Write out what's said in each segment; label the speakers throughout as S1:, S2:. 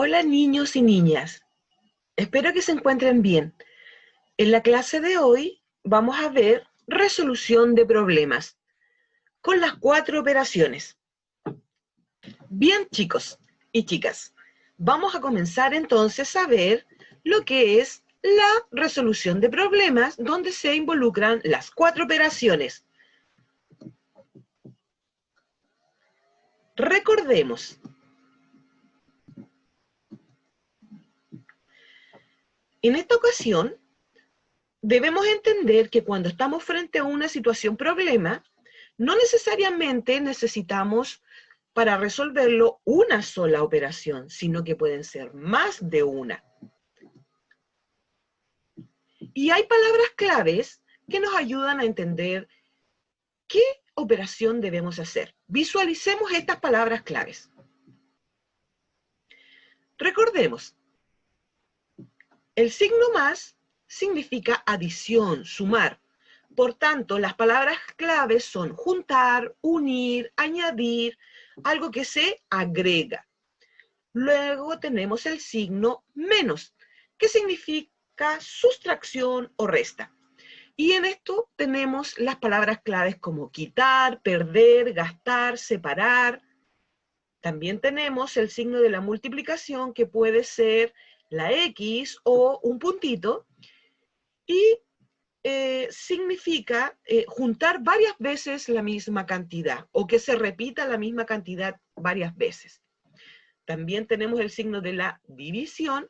S1: Hola niños y niñas, espero que se encuentren bien. En la clase de hoy vamos a ver resolución de problemas con las 4 operaciones. Bien chicos y chicas, vamos a comenzar entonces a ver lo que es la resolución de problemas donde se involucran las 4 operaciones. Recordemos, en esta ocasión debemos entender que cuando estamos frente a una situación problema, no necesariamente necesitamos para resolverlo una sola operación, sino que pueden ser más de una. Y hay palabras claves que nos ayudan a entender qué operación debemos hacer. Visualicemos estas palabras claves. Recordemos, el signo más significa adición, sumar. Por tanto, las palabras claves son juntar, unir, añadir, algo que se agrega. Luego tenemos el signo menos, que significa sustracción o resta. Y en esto tenemos las palabras claves como quitar, perder, gastar, separar. También tenemos el signo de la multiplicación, que puede ser la X o un puntito, y significa juntar varias veces la misma cantidad o que se repita la misma cantidad varias veces. También tenemos el signo de la división,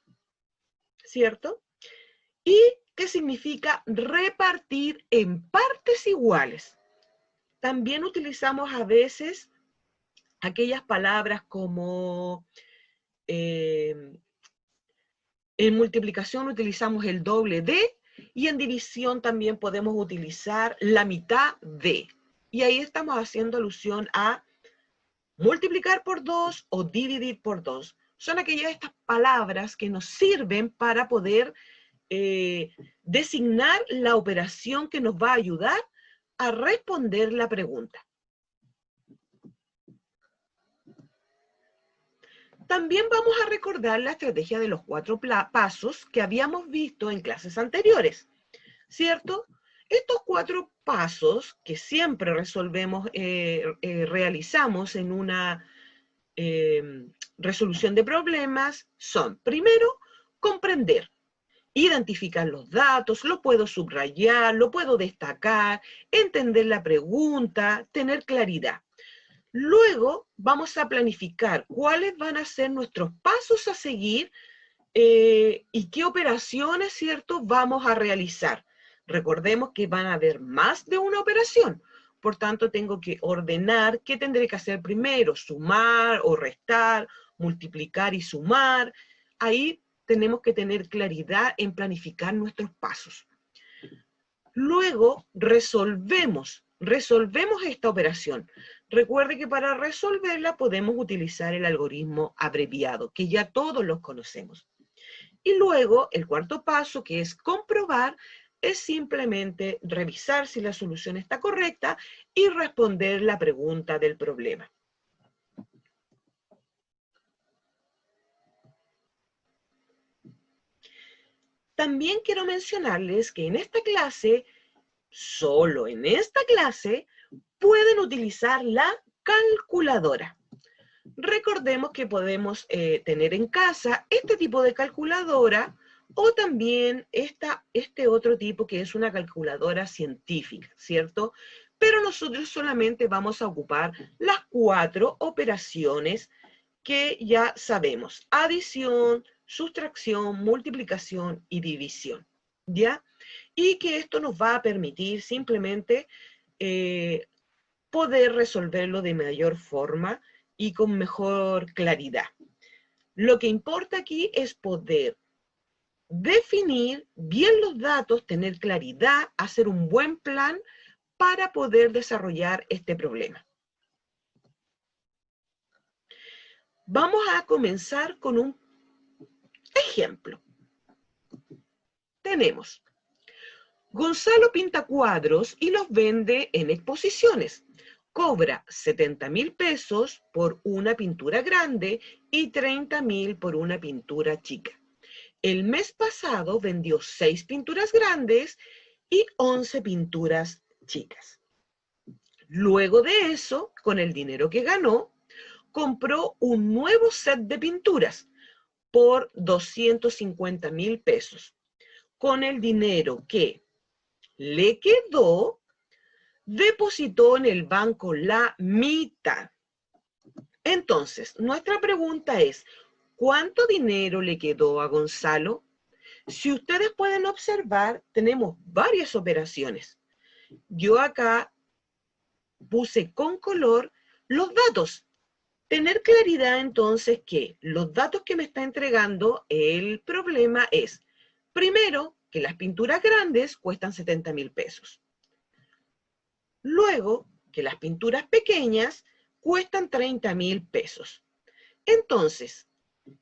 S1: ¿cierto? Y que significa repartir en partes iguales. También utilizamos a veces aquellas palabras como en multiplicación utilizamos el doble de, y en división también podemos utilizar la mitad de. Y ahí estamos haciendo alusión a multiplicar por 2 o dividir por 2. Son aquellas estas palabras que nos sirven para poder designar la operación que nos va a ayudar a responder la pregunta. También vamos a recordar la estrategia de los 4 pasos que habíamos visto en clases anteriores, ¿cierto? Estos 4 pasos que siempre realizamos en una resolución de problemas son, primero, comprender, identificar los datos, lo puedo subrayar, lo puedo destacar, entender la pregunta, tener claridad. Luego vamos a planificar cuáles van a ser nuestros pasos a seguir y qué operaciones, ¿cierto?, vamos a realizar. Recordemos que van a haber más de una operación, por tanto tengo que ordenar qué tendré que hacer primero, sumar o restar, multiplicar y sumar. Ahí tenemos que tener claridad en planificar nuestros pasos. Luego resolvemos esta operación. Recuerde que para resolverla podemos utilizar el algoritmo abreviado, que ya todos los conocemos. Y luego el cuarto paso, que es comprobar, es simplemente revisar si la solución está correcta y responder la pregunta del problema. También quiero mencionarles que en esta clase, solo en esta clase, pueden utilizar la calculadora. Recordemos que podemos tener en casa este tipo de calculadora o también este otro tipo que es una calculadora científica, ¿cierto? Pero nosotros solamente vamos a ocupar las 4 operaciones que ya sabemos: adición, sustracción, multiplicación y división, ¿ya? Y que esto nos va a permitir simplemente poder resolverlo de mayor forma y con mejor claridad. Lo que importa aquí es poder definir bien los datos, tener claridad, hacer un buen plan para poder desarrollar este problema. Vamos a comenzar con un ejemplo. Tenemos: Gonzalo pinta cuadros y los vende en exposiciones. cobra 70.000 pesos por una pintura grande y 30.000 por una pintura chica. El mes pasado vendió 6 pinturas grandes y 11 pinturas chicas. Luego de eso, con el dinero que ganó, compró un nuevo set de pinturas por 250.000 pesos. Con el dinero que le quedó, depositó en el banco la mitad. Entonces, nuestra pregunta es, ¿cuánto dinero le quedó a Gonzalo? Si ustedes pueden observar, tenemos varias operaciones. Yo acá puse con color los datos. Tener claridad entonces que los datos que me está entregando el problema es, primero, que las pinturas grandes cuestan 70.000 pesos. Luego, que las pinturas pequeñas cuestan 30.000 pesos. Entonces,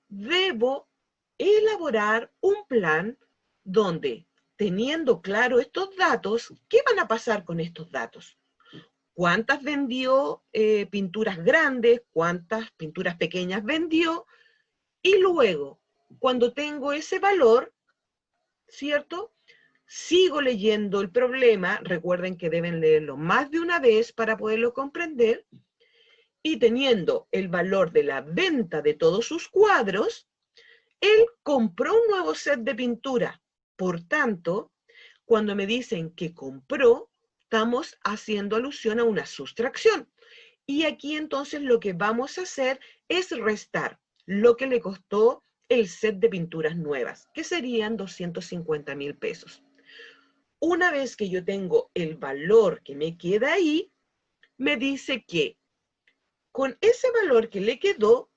S1: debo elaborar un plan donde, teniendo claro estos datos, ¿qué van a pasar con estos datos? ¿Cuántas vendió pinturas grandes? ¿Cuántas pinturas pequeñas vendió? Y luego, cuando tengo ese valor, ¿cierto? Sigo leyendo el problema, recuerden que deben leerlo más de una vez para poderlo comprender, y teniendo el valor de la venta de todos sus cuadros, él compró un nuevo set de pintura. Por tanto, cuando me dicen que compró, estamos haciendo alusión a una sustracción. Y aquí entonces lo que vamos a hacer es restar lo que le costó el set de pinturas nuevas, que serían 250.000 pesos. Una vez que yo tengo el valor que me queda ahí, me dice que con ese valor que le quedó,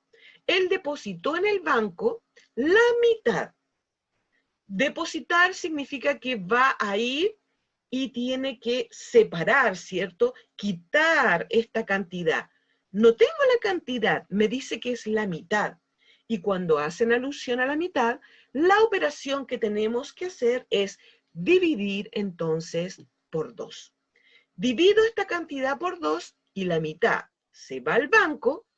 S1: él depositó en el banco la mitad. Depositar significa que va a ir y tiene que separar, ¿cierto? Quitar esta cantidad. No tengo la cantidad, me dice que es la mitad. Y cuando hacen alusión a la mitad, la operación que tenemos que hacer es dividir entonces por 2. Divido esta cantidad por 2 y la mitad se va al banco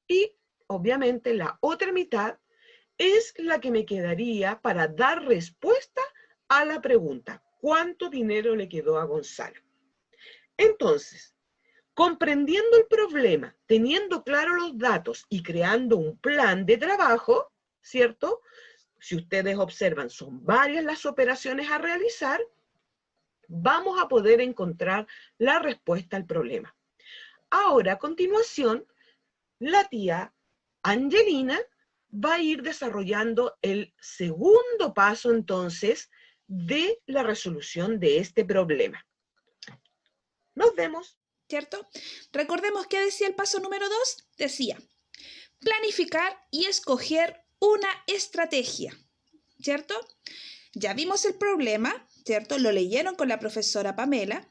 S1: y obviamente la otra mitad es la que me quedaría para dar respuesta a la pregunta, ¿cuánto dinero le quedó a Gonzalo? Entonces, comprendiendo el problema, teniendo claros los datos y creando un plan de trabajo, ¿cierto? Si ustedes observan, son varias las operaciones a realizar, vamos a poder encontrar la respuesta al problema. Ahora, a continuación, la tía Angelina va a ir desarrollando el segundo paso, entonces, de la resolución de este problema. Nos vemos.
S2: ¿Cierto? Recordemos que decía el paso número 2, decía, planificar y escoger una estrategia, ¿cierto? Ya vimos el problema, ¿cierto? Lo leyeron con la profesora Pamela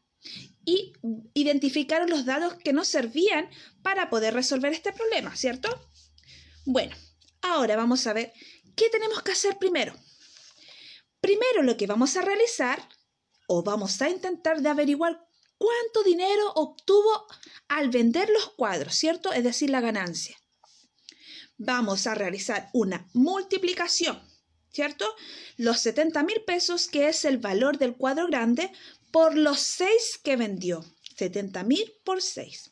S2: y identificaron los datos que nos servían para poder resolver este problema, ¿cierto? Bueno, ahora vamos a ver qué tenemos que hacer primero. Primero lo que vamos a realizar o vamos a intentar de averiguar cuánto dinero obtuvo al vender los cuadros, ¿cierto? Es decir, la ganancia. Vamos a realizar una multiplicación, ¿cierto? Los 70.000 pesos, que es el valor del cuadro grande, por los 6 que vendió. 70.000 por 6.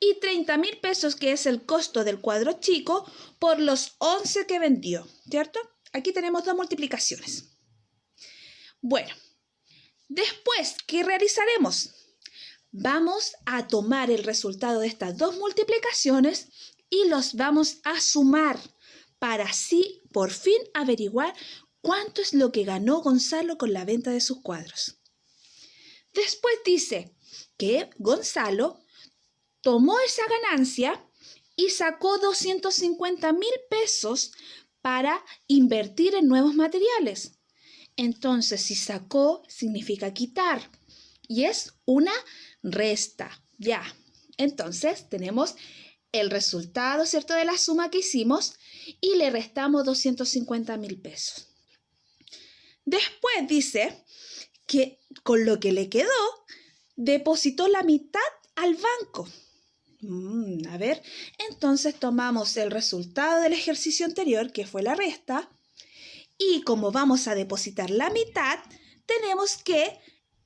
S2: Y 30.000 pesos, que es el costo del cuadro chico, por los 11 que vendió, ¿cierto? Aquí tenemos dos multiplicaciones. Bueno, después, ¿qué realizaremos? Vamos a tomar el resultado de estas dos multiplicaciones y los vamos a sumar para así por fin averiguar cuánto es lo que ganó Gonzalo con la venta de sus cuadros. Después dice que Gonzalo tomó esa ganancia y sacó 250.000 pesos para invertir en nuevos materiales. Entonces, si sacó, significa quitar. Y es una resta. Ya. Entonces, tenemos el resultado, ¿cierto?, de la suma que hicimos y le restamos 250.000 pesos. Después dice que con lo que le quedó, depositó la mitad al banco. A ver, entonces tomamos el resultado del ejercicio anterior, que fue la resta, y como vamos a depositar la mitad, tenemos que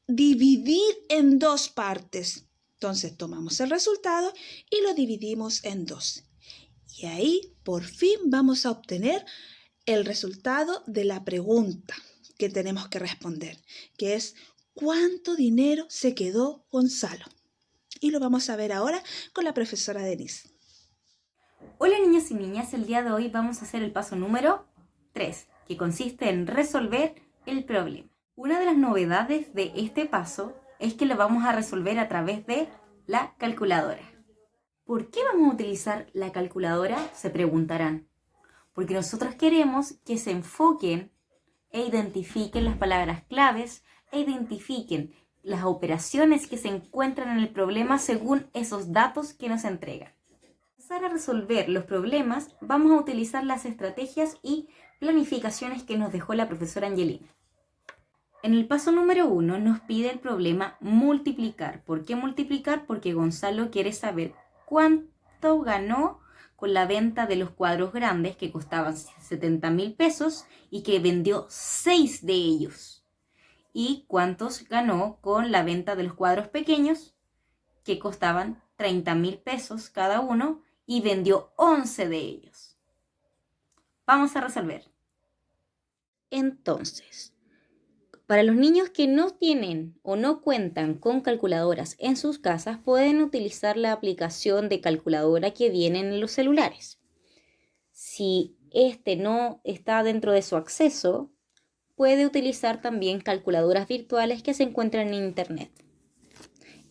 S2: dividir en 2 partes. Entonces tomamos el resultado y lo dividimos en 2. Y ahí por fin vamos a obtener el resultado de la pregunta que tenemos que responder, que es ¿cuánto dinero se quedó Gonzalo? Y lo vamos a ver ahora con la profesora Denise.
S3: Hola niños y niñas, el día de hoy vamos a hacer el paso número 3, que consiste en resolver el problema. Una de las novedades de este paso es que lo vamos a resolver a través de la calculadora. ¿Por qué vamos a utilizar la calculadora? Se preguntarán. Porque nosotros queremos que se enfoquen e identifiquen las palabras claves e identifiquen las operaciones que se encuentran en el problema según esos datos que nos entregan. Para resolver los problemas, vamos a utilizar las estrategias y planificaciones que nos dejó la profesora Angelina. En el paso número 1 nos pide el problema multiplicar. ¿Por qué multiplicar? Porque Gonzalo quiere saber cuánto ganó con la venta de los cuadros grandes que costaban 70.000 pesos y que vendió 6 de ellos. Y cuántos ganó con la venta de los cuadros pequeños que costaban 30.000 pesos cada uno y vendió 11 de ellos. Vamos a resolver. Entonces, para los niños que no tienen o no cuentan con calculadoras en sus casas, pueden utilizar la aplicación de calculadora que viene en los celulares. Si este no está dentro de su acceso, puede utilizar también calculadoras virtuales que se encuentran en internet.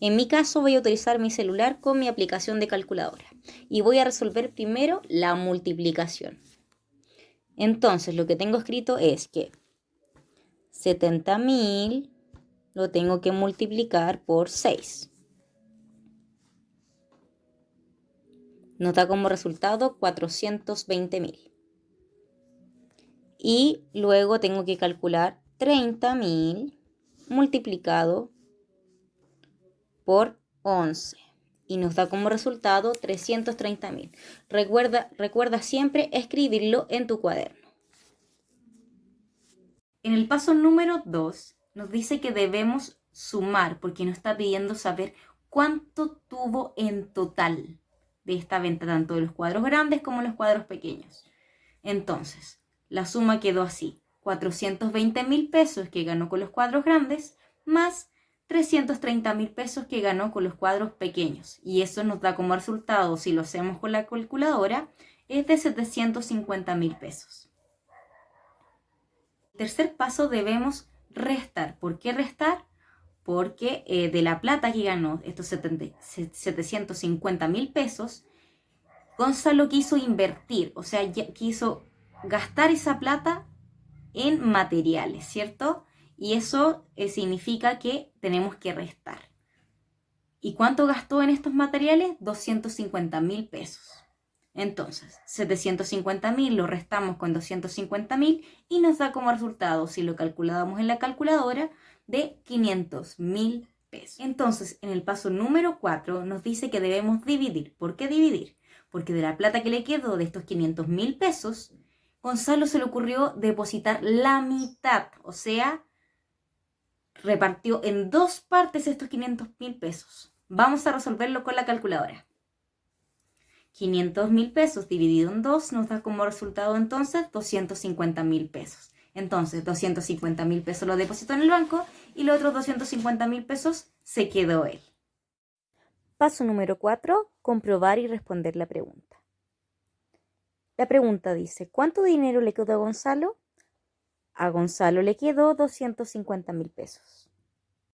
S3: En mi caso voy a utilizar mi celular con mi aplicación de calculadora y voy a resolver primero la multiplicación. Entonces lo que tengo escrito es que 70.000 lo tengo que multiplicar por 6. Nos da como resultado 420.000. Y luego tengo que calcular 30.000 multiplicado por 11. Y nos da como resultado 330.000. Recuerda siempre escribirlo en tu cuaderno. En el paso número 2 nos dice que debemos sumar porque nos está pidiendo saber cuánto tuvo en total de esta venta, tanto de los cuadros grandes como los cuadros pequeños. Entonces, la suma quedó así: 420.000 pesos que ganó con los cuadros grandes más 330.000 pesos que ganó con los cuadros pequeños. Y eso nos da como resultado, si lo hacemos con la calculadora, es de 750.000 pesos. Tercer paso, debemos restar. ¿Por qué restar? Porque de la plata que ganó, estos 750.000 pesos, Gonzalo quiso invertir, o sea, quiso gastar esa plata en materiales, ¿cierto? Y eso significa que tenemos que restar. ¿Y cuánto gastó en estos materiales? 250.000 pesos. Entonces, 750.000 lo restamos con 250.000 y nos da como resultado, si lo calculamos en la calculadora, de 500.000 pesos. Entonces, en el paso número 4 nos dice que debemos dividir. ¿Por qué dividir? Porque de la plata que le quedó de estos 500.000 pesos, Gonzalo se le ocurrió depositar la mitad, o sea, repartió en 2 partes estos 500.000 pesos. Vamos a resolverlo con la calculadora. 500.000 pesos dividido en 2 nos da como resultado entonces 250.000 pesos. Entonces 250.000 pesos lo depositó en el banco y los otros 250.000 pesos se quedó él. Paso número 4, comprobar y responder la pregunta. La pregunta dice, ¿cuánto dinero le quedó a Gonzalo? A Gonzalo le quedó 250.000 pesos.